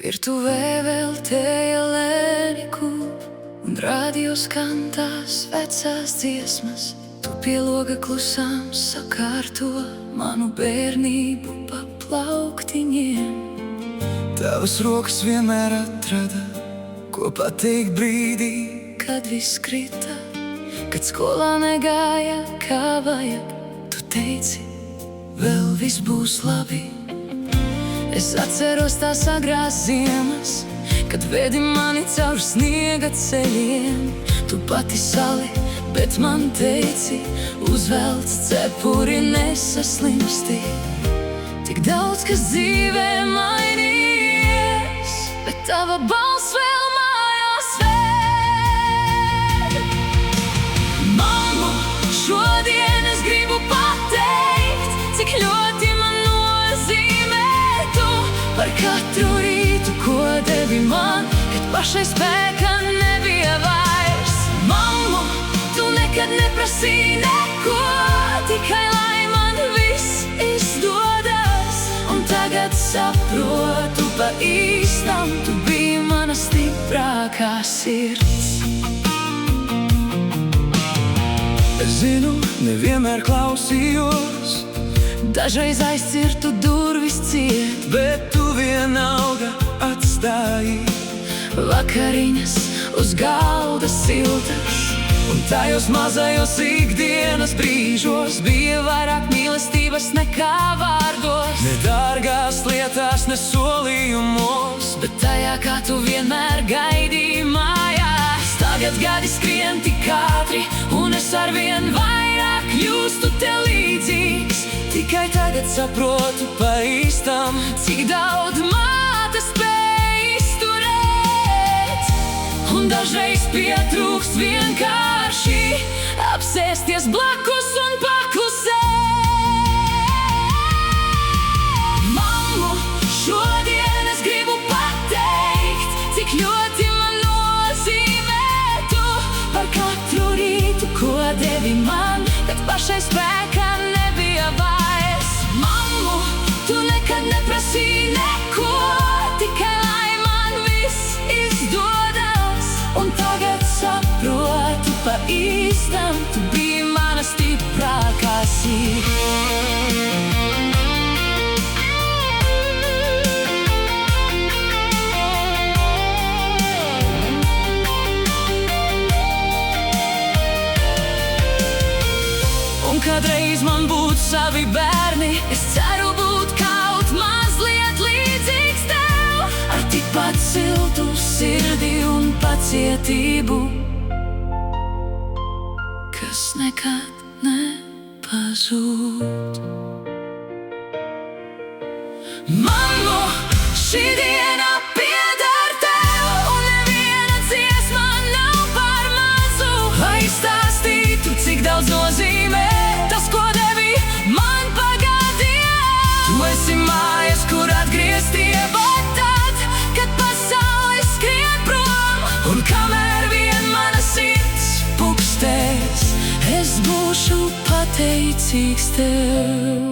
Virtuvē vēl tēja lēniku un radio skan tās vecās dziesmas. Tu pie loga klusām sakārto manu bērnību pa plauktiņiem. Tavas rokas vienmēr atrada, ko pateikt brīdī, kad viss krita, kad skolā negāja kā vajag. Tu teici, vēl viss būs labi. Es atceros tās agrās ziemas, kad vedi mani caur sniega ceļiem. Tu pati sali, bet man teici, uzvelc cepuri, nesaslimsti. Tik daudz, kas dzīvē mainījies, bet tava balss vēl mājās vēl. Mamma, šodien es gribu pateikt, cik ļoti man nozīmē tu. Par katru rītu, ko devi man, kad pašai spēka nebija vairs. Mamma, tu nekad neprasīji neko, tikai lai man viss izdodas. Un tagad saprotu pa īstam, tu biji mana stiprākā sirds. Es zinu, nevienmēr klausījos, Dažreiz aizcirtu durvis ciet, bet tu vienalga atstāji vakariņas uz galda siltas. un tajos mazajos ikdienas brīžos Bija vairāk mīlestības nekā vārdos, ne dārgās lietās, ne solījumos, bet tajā, kā tu vienmēr gaidīji mājās. Tagad gadi skrien tik ātri, un es arvien vairāk kļūstu tev līdzīgs. tikai tagad saprotu pa īstam, Cik daudz māte spēj izturēt, un dažreiz pietrūkst vienkārši apsēsties blakus un paklusēt. Mammu, šodien es gribu pateikt, cik ļoti man nozīmē tu. Par katru rītu, ko devi man, kad pašai spēka nebija vairs. Mammu, tu nekad neprasīji neko, tikai lai man viss izdodas. Un tagad saprotu pa īstam, tu biji mana stiprākā sirds. Un kādreiz man būtu savi bērni, es ceru būt kaut mazliet līdzīgs tev, ar tikpat siltu sirdi un pacietību, kas nekad nepazūd. Mammu, šī diena pieder tev, un neviena dziesma nav par mazu, lai stāstītu, cik daudz nozīmē tas, ko devi man pagātnē. tu esi mājas, kur atgriezties Bet tad, kad pasaule skrien prom, un kamēr vien mana sirds pukstēs, es būšu pateicīgs tev.